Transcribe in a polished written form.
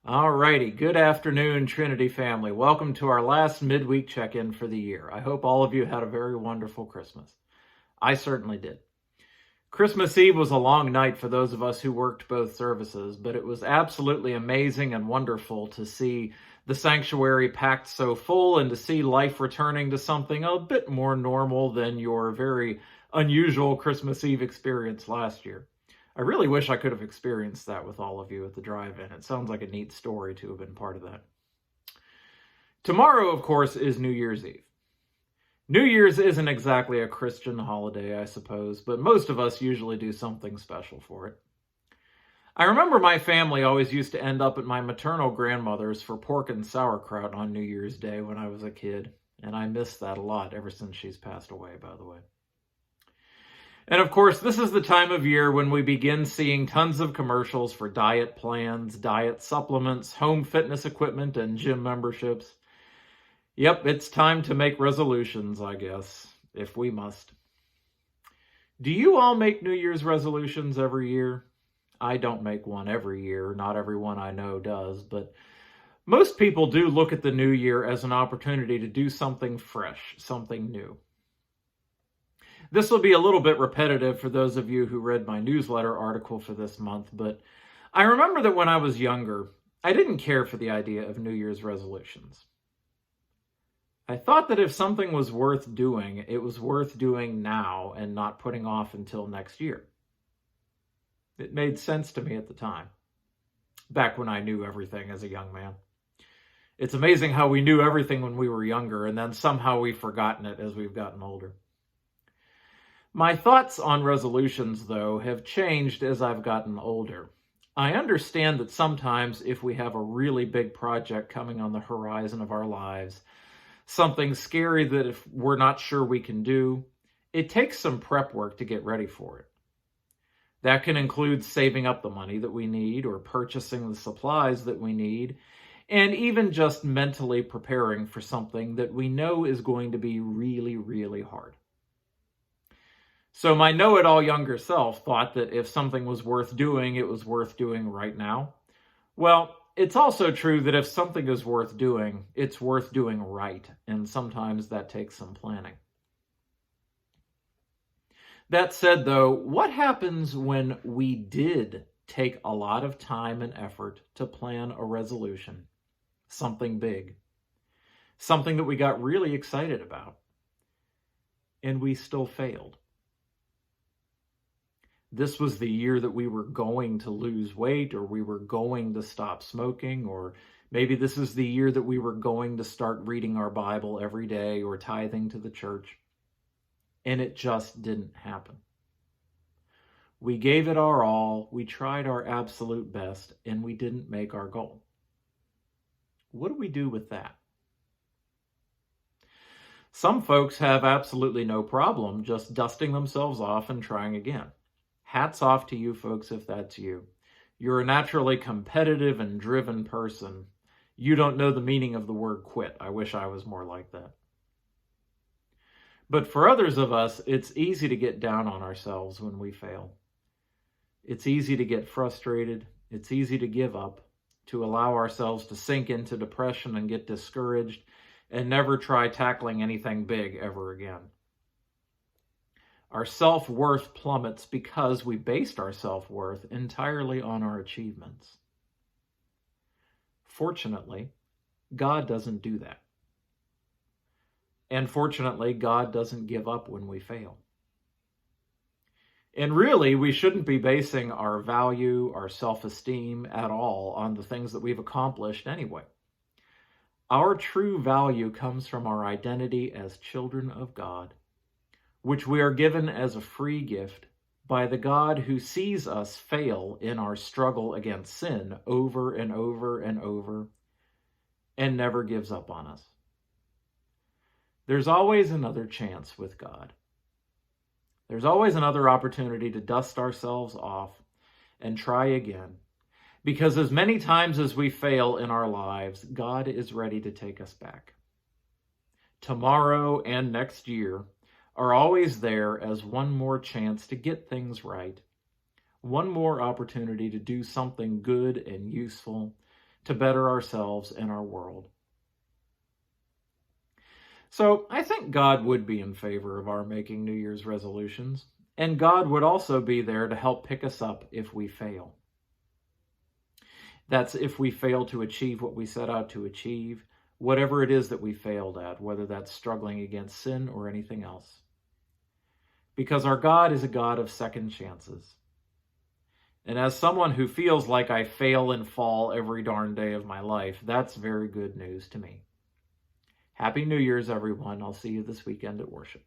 All righty. Good afternoon, Trinity family. Welcome to our last midweek check-in for the year. I hope all of you had a very wonderful Christmas. I certainly did. Christmas Eve was a long night for those of us who worked both services, but it was absolutely amazing and wonderful to see the sanctuary packed so full and to see life returning to something a bit more normal than your very unusual Christmas Eve experience last year. I really wish I could have experienced that with all of you at the drive-in. It sounds like a neat story to have been part of that. Tomorrow, of course, is New Year's Eve. New Year's isn't exactly a Christian holiday, I suppose, but most of us usually do something special for it. I remember my family always used to end up at my maternal grandmother's for pork and sauerkraut on New Year's Day when I was a kid, and I miss that a lot ever since she's passed away, by the way. And of course, this is the time of year when we begin seeing tons of commercials for diet plans, diet supplements, home fitness equipment, and gym memberships. Yep, it's time to make resolutions, I guess, if we must. Do you all make New Year's resolutions every year? I don't make one every year. Not everyone I know does, but most people do look at the new year as an opportunity to do something fresh, something new. This will be a little bit repetitive for those of you who read my newsletter article for this month, but I remember that when I was younger, I didn't care for the idea of New Year's resolutions. I thought that if something was worth doing, it was worth doing now and not putting off until next year. It made sense to me at the time, back when I knew everything as a young man. It's amazing how we knew everything when we were younger, and then somehow we've forgotten it as we've gotten older. My thoughts on resolutions, though, have changed as I've gotten older. I understand that sometimes if we have a really big project coming on the horizon of our lives, something scary that if we're not sure we can do, it takes some prep work to get ready for it. That can include saving up the money that we need or purchasing the supplies that we need, and even just mentally preparing for something that we know is going to be really, really hard. So my know-it-all younger self thought that if something was worth doing, it was worth doing right now. Well, it's also true that if something is worth doing, it's worth doing right, and sometimes that takes some planning. That said, though, what happens when we did take a lot of time and effort to plan a resolution, something big, something that we got really excited about, and we still failed? This was the year that we were going to lose weight, or we were going to stop smoking, or maybe this is the year that we were going to start reading our Bible every day or tithing to the church, and it just didn't happen. We gave it our all, we tried our absolute best, and we didn't make our goal. What do we do with that? Some folks have absolutely no problem just dusting themselves off and trying again. Hats off to you folks if that's you. You're a naturally competitive and driven person. You don't know the meaning of the word quit. I wish I was more like that. But for others of us, it's easy to get down on ourselves when we fail. It's easy to get frustrated. It's easy to give up, to allow ourselves to sink into depression and get discouraged and never try tackling anything big ever again. Our self-worth plummets because we based our self-worth entirely on our achievements. Fortunately, God doesn't do that. And fortunately, God doesn't give up when we fail. And really, we shouldn't be basing our value, our self-esteem at all on the things that we've accomplished anyway. Our true value comes from our identity as children of God, which we are given as a free gift by the God who sees us fail in our struggle against sin over and over and over and never gives up on us. There's always another chance with God. There's always another opportunity to dust ourselves off and try again, because as many times as we fail in our lives, God is ready to take us back. Tomorrow and next year are always there as one more chance to get things right, one more opportunity to do something good and useful, to better ourselves and our world. So I think God would be in favor of our making New Year's resolutions, and God would also be there to help pick us up if we fail. That's if we fail to achieve what we set out to achieve, whatever it is that we failed at, whether that's struggling against sin or anything else. Because our God is a God of second chances. And as someone who feels like I fail and fall every darn day of my life, that's very good news to me. Happy New Year's, everyone. I'll see you this weekend at worship.